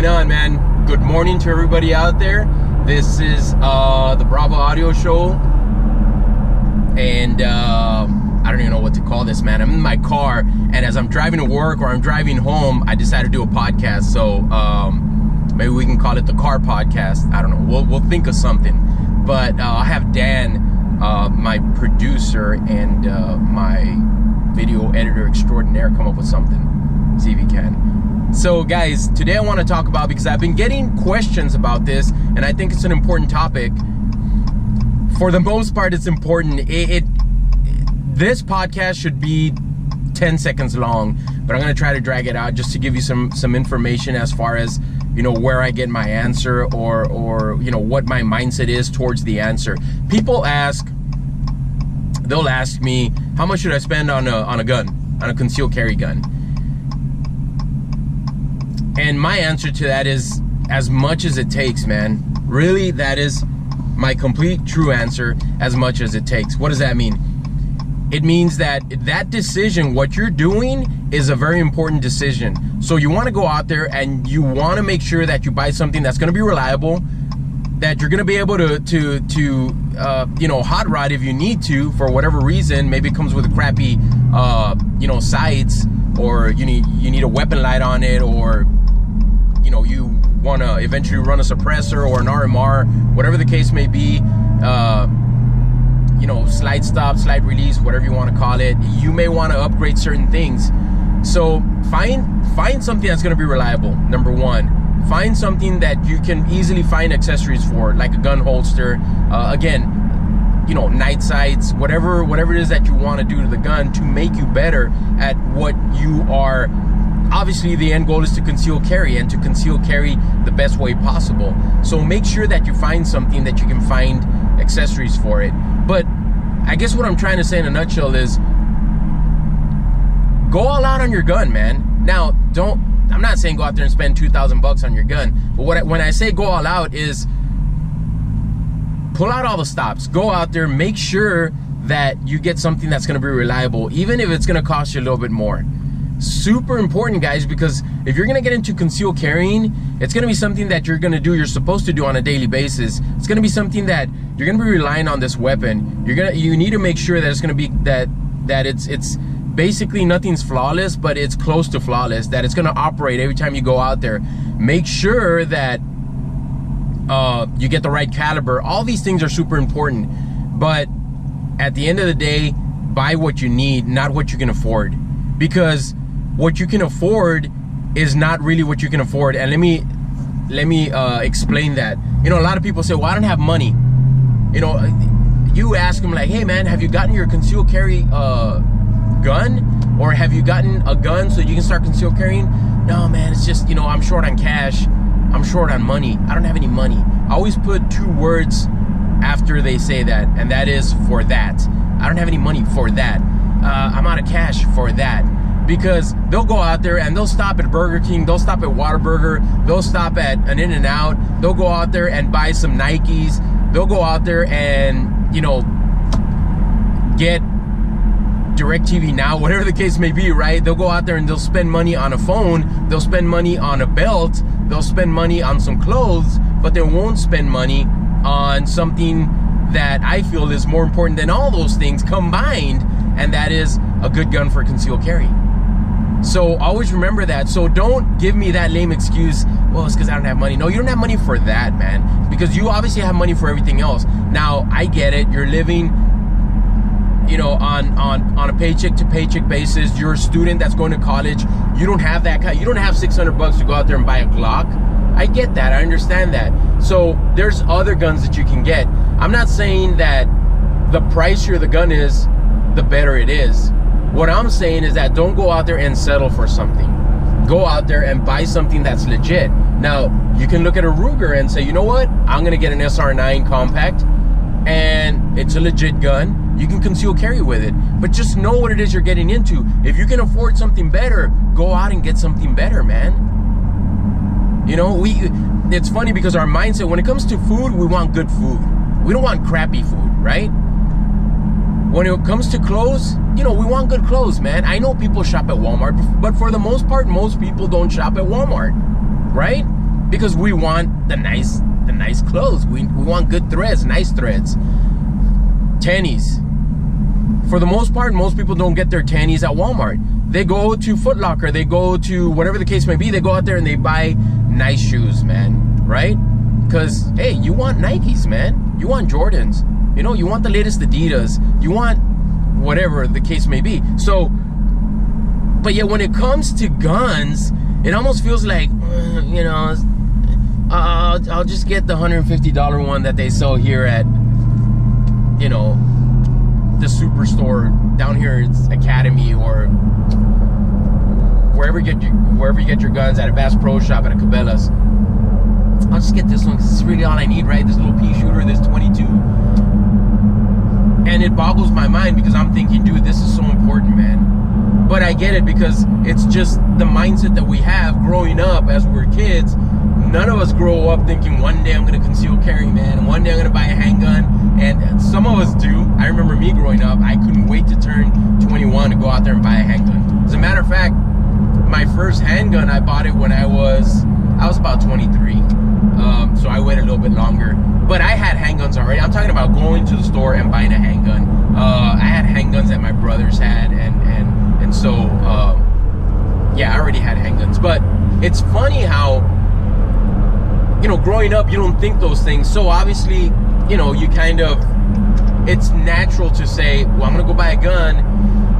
going on, man? Good morning to everybody out there. This is the Bravo Audio Show, and I don't even know what to call this, man. I'm in my car, and as I'm driving to work or I'm driving home, I decided to do a podcast. So maybe we can call it the car podcast. I don't know. We'll think of something. But I have Dan, my producer and my video editor extraordinaire, come up with something. See if he can. So guys, today I want to talk about, because I've been getting questions about this, and I think it's an important topic. For the most part, it's important. This podcast should be 10 seconds long, but I'm going to try to drag it out just to give you some information as far as, you know, where I get my answer, or you know, what my mindset is towards the answer. People ask, they'll ask me, how much should I spend on a gun, on a concealed carry gun? And my answer to that is as much as it takes, man. Really, that is my complete true answer, as much as it takes. What does that mean? It means that decision, what you're doing, is a very important decision. So you want to go out there and you want to make sure that you buy something that's going to be reliable, that you're going to be able to you know, hot rod if you need to for whatever reason. Maybe it comes with a crappy you know, sights, or you need a weapon light on it, or you know, you want to eventually run a suppressor or an RMR, whatever the case may be. You know, slide stop, slide release, whatever you want to call it. You may want to upgrade certain things. So find something that's going to be reliable. Number one, find something that you can easily find accessories for, like a gun holster. Again, you know, night sights, whatever it is that you want to do to the gun to make you better at what you are. Obviously, the end goal is to conceal carry, and to conceal carry the best way possible. So make sure that you find something that you can find accessories for it. But I guess what I'm trying to say in a nutshell is, go all out on your gun, man. Now, I'm not saying go out there and spend $2,000 on your gun, but when I say go all out is pull out all the stops. Go out there, make sure that you get something that's going to be reliable, even if it's going to cost you a little bit more. Super important, guys, because if you're going to get into concealed carrying, it's going to be something that you're supposed to do on a daily basis. It's going to be something that you're going to be relying on this weapon. You need to make sure that it's going to be that it's basically nothing's flawless, but it's close to flawless, that it's going to operate every time you go out there. Make sure that you get the right caliber. All these things are super important, but at the end of the day, buy what you need, not what you can afford, because what you can afford is not really what you can afford. And let me explain that. You know, a lot of people say, well, I don't have money. You know, you ask them like, hey man, have you gotten your concealed carry gun, or have you gotten a gun so you can start concealed carrying? No man, it's just, you know, I'm short on cash, I'm short on money, I don't have any money. I always put two words after they say that, and that is for that. I don't have any money for that. I'm out of cash for that. Because they'll go out there and they'll stop at Burger King, they'll stop at Whataburger, they'll stop at an In-N-Out, they'll go out there and buy some Nikes, they'll go out there and, you know, get DirecTV Now, whatever the case may be, right? They'll go out there and they'll spend money on a phone, they'll spend money on a belt, they'll spend money on some clothes, but they won't spend money on something that I feel is more important than all those things combined, and that is a good gun for concealed carry. So always remember that. So don't give me that lame excuse, well, it's because I don't have money. No, you don't have money for that, man, because you obviously have money for everything else. Now, I get it. You're living, you know, on a paycheck to paycheck basis. You're a student that's going to college. You don't have that. You don't have $600 to go out there and buy a Glock. I get that. I understand that. So there's other guns that you can get. I'm not saying that the pricier the gun is, the better it is. What I'm saying is that don't go out there and settle for something. Go out there and buy something that's legit. Now, you can look at a Ruger and say, you know what? I'm going to get an SR9 compact, and it's a legit gun. You can conceal carry with it. But just know what it is you're getting into. If you can afford something better, go out and get something better, man. You know, it's funny because our mindset, when it comes to food, we want good food. We don't want crappy food, right? When it comes to clothes, you know, we want good clothes, man. I know people shop at Walmart, but for the most part, most people don't shop at Walmart, right? because we want the nice clothes. We want good threads, nice threads. Tannies. For the most part, most people don't get their tannies at Walmart. They go to Foot Locker, they go to whatever the case may be, they go out there and they buy nice shoes, man, right? Because, hey, you want Nikes, man. You want Jordans. You know, you want the latest Adidas. You want whatever the case may be. So, but yet when it comes to guns, it almost feels like, you know, I'll just get the $150 one that they sell here at, you know, the superstore down here. It's Academy or wherever you get your guns, at a Bass Pro Shop, at a Cabela's. I'll just get this one because it's really all I need, right? This little pea shooter, this 22. And it boggles my mind because I'm thinking, dude, this is so important, man. But I get it because it's just the mindset that we have growing up as we're kids. None of us grow up thinking one day I'm going to conceal carry, man, and one day I'm going to buy a handgun. And some of us do. I remember me growing up, I couldn't wait to turn 21 to go out there and buy a handgun. As a matter of fact, my first handgun, I bought it when I was about 23. So I waited a little bit longer. But I had handguns already. I'm talking about going to the store and buying a handgun. I had handguns that my brothers had, and so yeah, I already had handguns. But it's funny how, you know, growing up, you don't think those things. So obviously, you know, you kind of, it's natural to say, well, I'm gonna go buy a gun.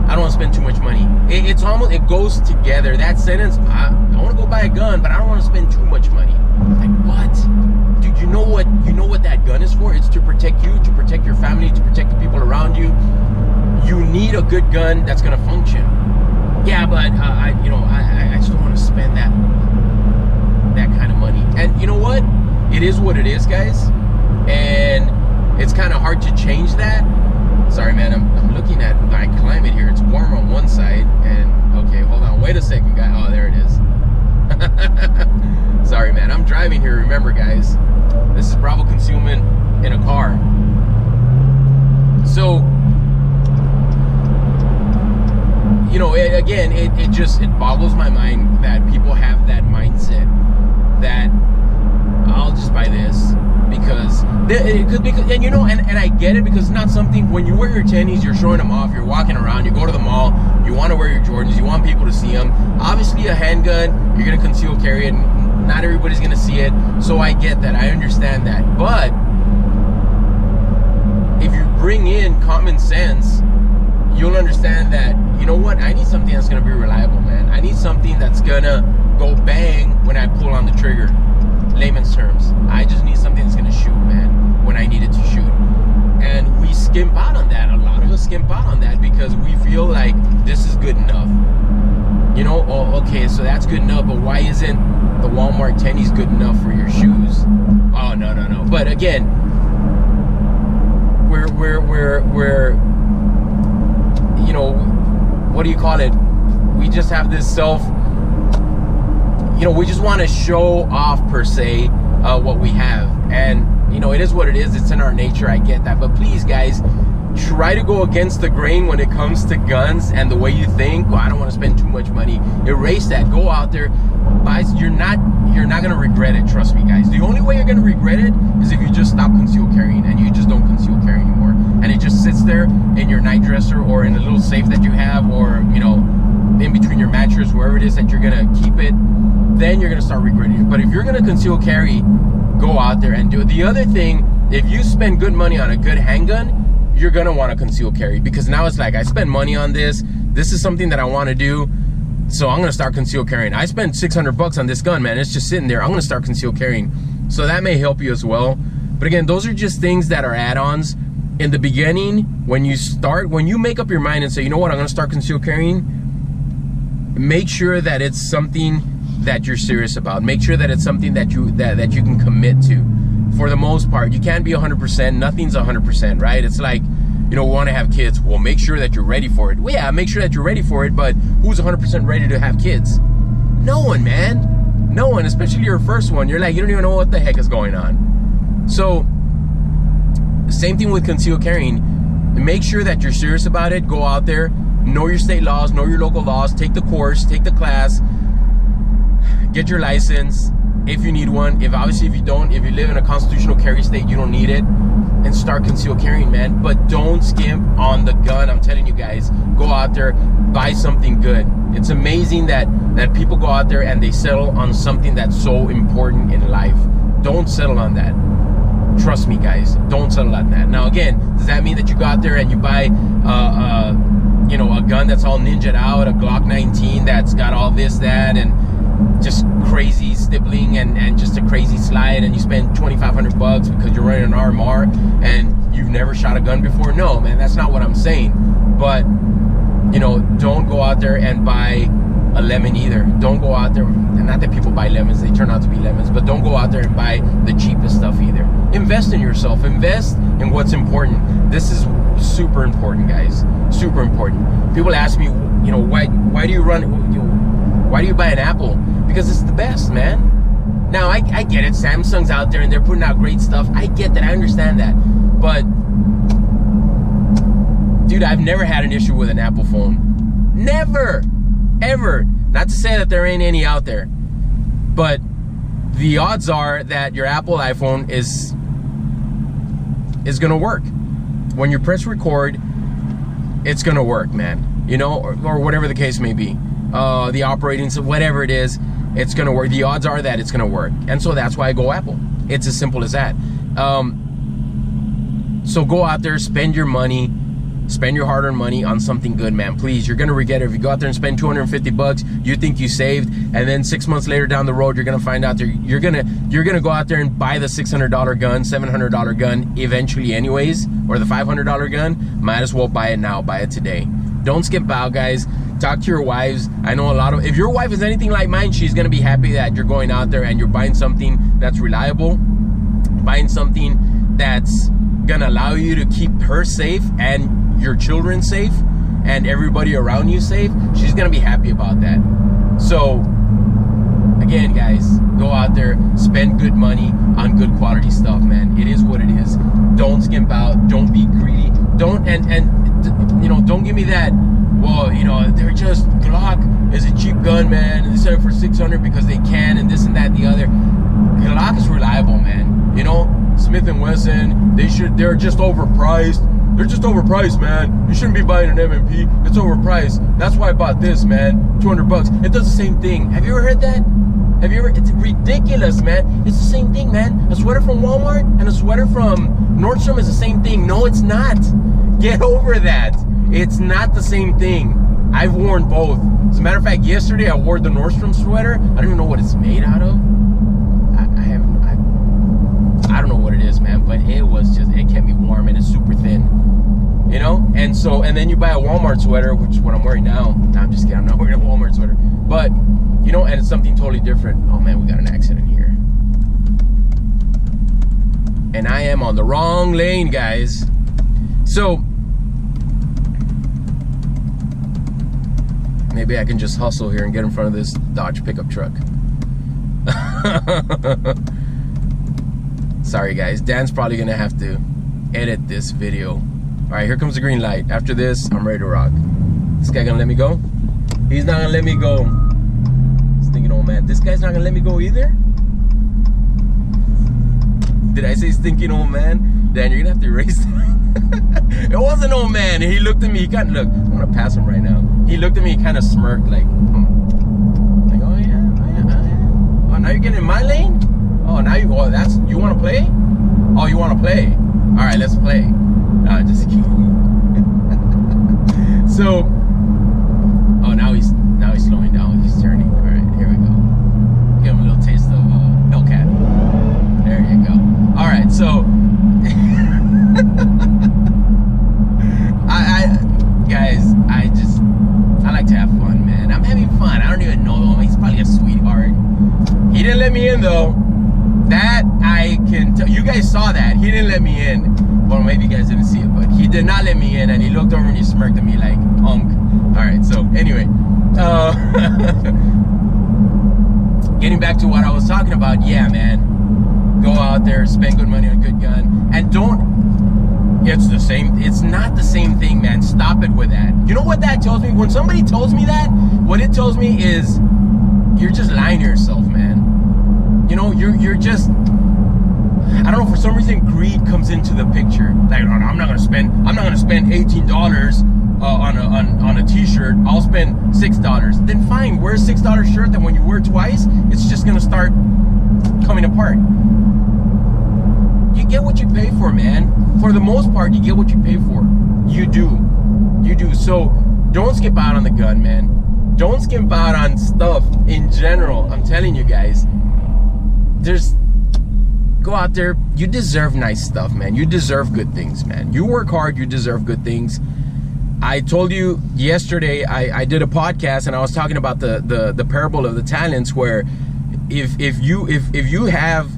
I don't want to spend too much money. It's almost, it goes together. That sentence, I want to go buy a gun, but I don't want to spend too much money. Like, what? Dude, you know what that gun is for? It's to protect you, to protect your family, to protect the people around you. You need a good gun that's gonna function. Yeah, but I just don't want to spend that kind of money. And you know what? It is what it is, guys. And it's kind of hard to change that. Sorry, man, I'm looking at my climate here. It's warm on one side, and okay, hold on, wait a second, guy. Oh, there it is. Sorry, man, I'm driving here. Remember, guys, this is Bravo Concealment in a car. So, you know, it boggles my mind that people have that mindset that I'll just buy this because and you know, and I get it, because it's not something, when you wear your tennies, you're showing them off, you're walking around, you go to the mall, you want to wear your Jordans, you want people to see them. Obviously a handgun, you're going to conceal carry it, not everybody's going to see it, so I get that, I understand that. But if you bring in common sense, you'll understand that, you know what, I need something that's going to be reliable, man. I need something that's going to go bang when I pull on the trigger. Layman's terms, I just need something that's gonna shoot, man, when I need it to shoot. And we skimp out on that. A lot of us skimp out on that because we feel like this is good enough. You know, oh, okay, so that's good enough, but why isn't the Walmart tennies good enough for your shoes? Oh, no. But again, we're you know, what do you call it? We just have this you know, we just want to show off, per se, what we have. And, you know, it is what it is. It's in our nature. I get that. But please, guys, try to go against the grain when it comes to guns and the way you think. Well, I don't want to spend too much money. Erase that. Go out there. Buy. You're not going to regret it. Trust me, guys. The only way you're going to regret it is if you just stop conceal carrying and you just don't conceal carry anymore. And it just sits there in your night dresser or in a little safe that you have, or, you know, in between your mattress, wherever it is that you're gonna keep it. Then you're gonna start regretting it. But if you're gonna conceal carry, go out there and do it. The other thing, if you spend good money on a good handgun, you're gonna want to conceal carry, because now it's like, I spend money on this. This is something that I want to do, so I'm gonna start conceal carrying. I spent $600 on this gun, man. It's just sitting there. I'm gonna start conceal carrying. So that may help you as well. But again, those are just things that are add-ons. In the beginning, when you make up your mind and say, you know what, I'm gonna start conceal carrying, make sure that it's something that you're serious about. Make sure that it's something that you can commit to. For the most part, you can't be 100%. Nothing's 100%, right? It's like, you know, we want to have kids. Well, make sure that you're ready for it. Well, yeah, make sure that you're ready for it, but who's 100% ready to have kids? No one, man. No one, especially your first one. You're like, you don't even know what the heck is going on. So, same thing with conceal carrying. Make sure that you're serious about it. Go out there, know your state laws, know your local laws, take the course, take the class, get your license, if you need one. If you don't, if you live in a constitutional carry state, you don't need it, and start concealed carrying, man. But don't skimp on the gun. I'm telling you guys, go out there, buy something good. It's amazing that people go out there and they settle on something that's so important in life. Don't settle on that. Trust me, guys, don't settle on that. Now, again, does that mean that you go out there and you buy you know, a gun that's all ninja'd out, a Glock 19 that's got all this, that, and just crazy stippling and just a crazy slide, and you spend $2,500 because you're running an RMR and you've never shot a gun before? No, man, that's not what I'm saying. But, you know, don't go out there and buy a lemon either. Don't go out there, and not that people buy lemons, they turn out to be lemons, but don't go out there and buy the cheapest stuff either. Invest in yourself. Invest in what's important. This is super important, guys. Super important. People ask me, you know, why do you run, why do you buy an Apple? Because it's the best, man. Now, I get it. Samsung's out there and they're putting out great stuff. I get that. I understand that. But, dude, I've never had an issue with an Apple phone. Never. Ever. Not to say that there ain't any out there. But the odds are that your Apple iPhone is going to work. When you press record, it's going to work, man. You know, or whatever the case may be. The operating, so whatever it is, it's going to work. The odds are that it's going to work. And so that's why I go Apple. It's as simple as that. So go out there, spend your money, spend your hard-earned money on something good, man. Please, you're going to regret it. If you go out there and spend $250, you think you saved, and then 6 months later down the road, you're going to find out you're going to go out there and buy the $600 gun, $700 gun eventually anyways, or the $500 gun. Might as well buy it now. Buy it today. Don't skip out, guys. Talk to your wives. I know a lot of, if your wife is anything like mine, she's going to be happy that you're going out there and you're buying something that's reliable, buying something that's going to allow you to keep her safe and your children safe and everybody around you safe. She's going to be happy about that. So, again, guys, go out there, spend good money on good quality stuff, man. It is what it is. Don't skimp out. Don't be greedy. Don't, and you know, don't give me that, well, you know, they're just, Glock is a cheap gun, man, and they sell it for $600 because they can, and this and that and the other. Glock is reliable, man. You know, Smith & Wesson, they're just overpriced. They're just overpriced, man. You shouldn't be buying an M&P. It's overpriced. That's why I bought this, man. $200. It does the same thing. Have you ever heard that? Have you ever? It's ridiculous, man. It's the same thing, man. A sweater from Walmart and a sweater from Nordstrom is the same thing. No, it's not. Get over that. It's not the same thing. I've worn both. As a matter of fact, yesterday I wore the Nordstrom sweater. I don't even know what it's made out of. I don't know what it is, man, but it was just, it kept me warm and it's super thin, you know? And so, and then you buy a Walmart sweater, which is what I'm wearing now. No, I'm just kidding, I'm not wearing a Walmart sweater. But, you know, and it's something totally different. Oh man, we got an accident here. And I am on the wrong lane, guys. So, maybe I can just hustle here and get in front of this Dodge pickup truck. Sorry guys, Dan's probably gonna have to edit this video. Alright, here comes the green light. After this, I'm ready to rock. This guy gonna let me go? He's not gonna let me go. Stinking old man. This guy's not gonna let me go either? Did I say stinking old man? Dan, you're gonna have to erase that. It was an old man, and he looked at me, he kinda, look, I'm gonna pass him right now. He looked at me, he kinda smirked like, like, oh yeah, oh yeah, oh yeah. Oh, now you're getting in my lane? Oh, now you, oh, that's, you want to play? Oh, you want to play? All right, let's play. No, just kidding. So, oh, now he's slowing down. He's turning. All right, here we go. Give him a little taste of Hellcat. There you go. All right, so, guys, I like to have fun, man. I'm having fun. I don't even know him. He's probably a sweetheart. He didn't let me in though. That I can tell. You guys saw that. He didn't let me in. Well, maybe you guys didn't see it, but he did not let me in, and he looked over and he smirked at me like, unk. Alright, so anyway. Getting back to what I was talking about, yeah, man. Go out there, spend good money on a good gun. And don't, it's the same, it's not the same thing, man. Stop it with that. You know what that tells me? When somebody tells me that, what it tells me is, you're just lying to yourself, man. you know, you're just, I don't know, for some reason greed comes into the picture. Like, no, I'm not gonna spend $18 on a t-shirt. I'll spend $6. Then fine, wear a $6 shirt that when you wear it twice, it's just gonna start coming apart. You get what you pay for, man. For the most part, you get what you pay for. You do. So don't skip out on the gun, man. Don't skip out on stuff in general. I'm telling you guys, go out there. You deserve nice stuff, man. You deserve good things, man. You work hard, you deserve good things. I told you yesterday, I did a podcast and I was talking about the parable of the talents, where if you have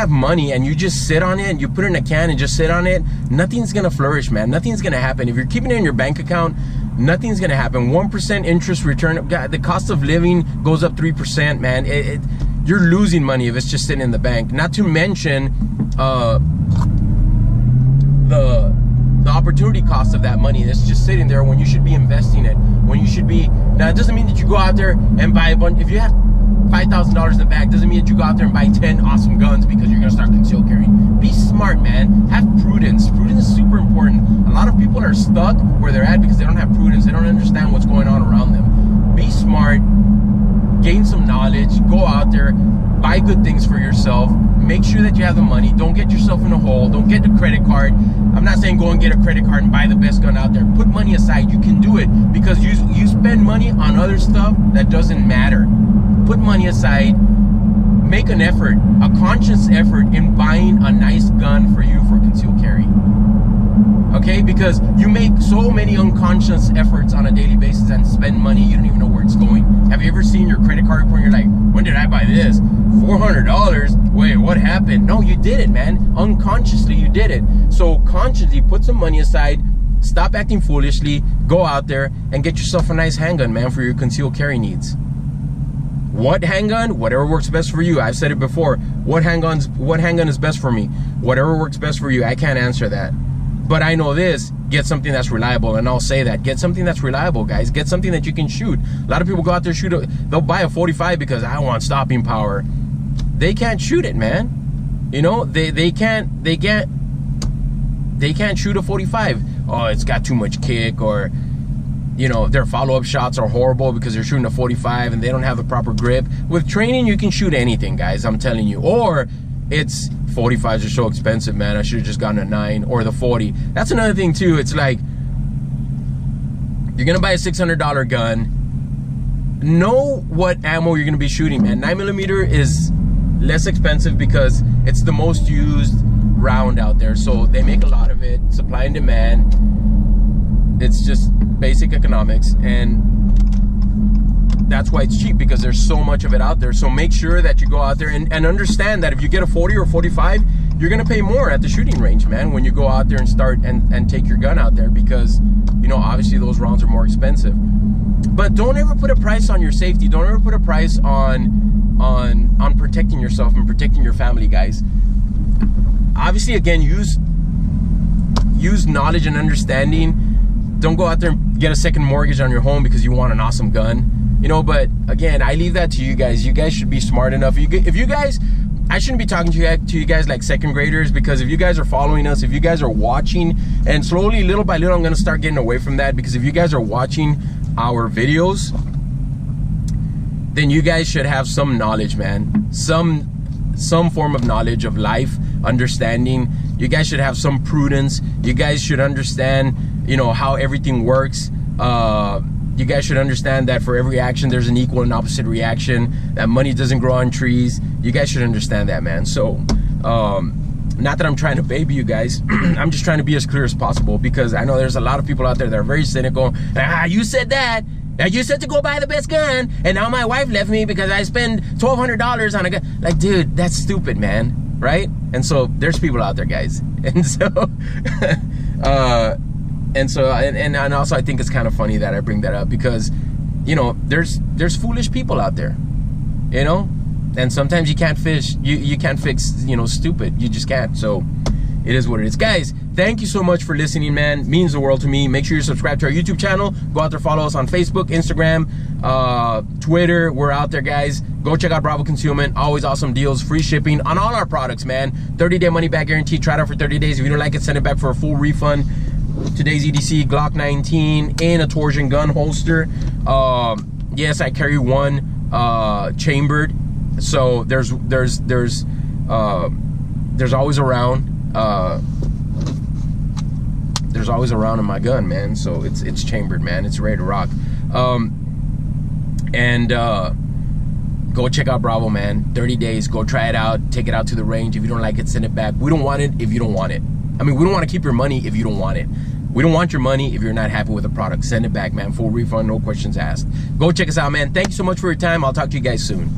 money and you just sit on it and you put it in a can and just sit on it, nothing's gonna flourish, man. Nothing's gonna happen. If you're keeping it in your bank account, nothing's gonna happen. 1% interest return, the cost of living goes up 3%, man. You're losing money if it's just sitting in the bank. Not to mention the opportunity cost of that money that's just sitting there when you should be investing it. When you should be, now it doesn't mean that you go out there and buy a bunch. If you have $5,000 in the bag, doesn't mean that you go out there and buy 10 awesome guns because you're gonna start concealed carrying. Be smart, man. Have prudence. Prudence is super important. A lot of people are stuck where they're at because they don't have prudence. They don't understand what's going on around them. Be smart. Gain some knowledge. Go out there. Buy good things for yourself. Make sure that you have the money. Don't get yourself in a hole. Don't get the credit card. I'm not saying go and get a credit card and buy the best gun out there. Put money aside. You can do it because you spend money on other stuff that doesn't matter. Put money aside. Make an effort, a conscious effort in buying a nice gun for you for concealed carry. Okay, because you make so many unconscious efforts on a daily basis and spend money, you don't even know where it's going. Have you ever seen your credit card report and you're like, when did I buy this? $400? Wait, what happened? No, you did it, man. Unconsciously, you did it. So consciously, put some money aside, stop acting foolishly, go out there and get yourself a nice handgun, man, for your concealed carry needs. What handgun? Whatever works best for you. I've said it before. What handgun is best for me? Whatever works best for you. I can't answer that. But I know this, get something that's reliable, and I'll say that. Get something that's reliable, guys. Get something that you can shoot. A lot of people go out there they'll buy a 45 because I want stopping power. They can't shoot it, man. You know, they can't shoot a 45. Oh, it's got too much kick, or you know, their follow-up shots are horrible because they're shooting a 45 and they don't have the proper grip. With training, you can shoot anything, guys, I'm telling you. Or it's 45s are so expensive, man. I should have just gotten a 9 or the 40. That's another thing too. It's like, you're gonna buy a $600 gun. Know what ammo you're gonna be shooting, man. 9mm is less expensive because it's the most used round out there. So they make a lot of it, supply and demand. It's just basic economics, and that's why it's cheap, because there's so much of it out there. So make sure that you go out there and understand that if you get a 40 or 45, you're gonna pay more at the shooting range, man, when you go out there and start and take your gun out there, because you know, obviously those rounds are more expensive. But don't ever put a price on your safety. Don't ever put a price on protecting yourself and protecting your family, guys. Obviously, again, use knowledge and understanding. Don't go out there and get a second mortgage on your home because you want an awesome gun, you know. But again, I leave that to you guys. You guys should be smart enough. If you guys, I shouldn't be talking to you guys like second graders, because if you guys are following us, if you guys are watching, and slowly, little by little, I'm gonna start getting away from that, because if you guys are watching our videos, then you guys should have some knowledge, man. Some form of knowledge of life, understanding. You guys should have some prudence. You guys should understand, you know, how everything works. You guys should understand that for every action there's an equal and opposite reaction, that money doesn't grow on trees. You guys should understand that, man. So not that I'm trying to baby you guys. I'm just trying to be as clear as possible, because I know there's a lot of people out there that are very cynical. You said that. You said to go buy the best gun, and now my wife left me because I spend $1,200 on a gun. Like, dude, that's stupid, man, right? And so there's people out there, guys. And so and also I think it's kind of funny that I bring that up, because you know, there's foolish people out there, you know, and sometimes you can't you can't fix, you know, stupid. You just can't. So it is what it is. Guys, thank you so much for listening, man. It means the world to me. Make sure you subscribe to our YouTube channel. Go out there, follow us on Facebook, Instagram, Twitter. We're out there, guys. Go check out Bravo Concealment. Always awesome deals, free shipping on all our products, man. 30-day money back guarantee. Try it out for 30 days. If you don't like it, send it back for a full refund. Today's EDC Glock 19 in a torsion gun holster. Yes, I carry one chambered, so there's always around. There's always a round in my gun, man. So it's chambered, man. It's ready to rock. Go check out Bravo, man. 30 days. Go try it out. Take it out to the range. If you don't like it, send it back. We don't want it if you don't want it. I mean, we don't want to keep your money if you don't want it. We don't want your money if you're not happy with the product. Send it back, man. Full refund, no questions asked. Go check us out, man. Thank you so much for your time. I'll talk to you guys soon.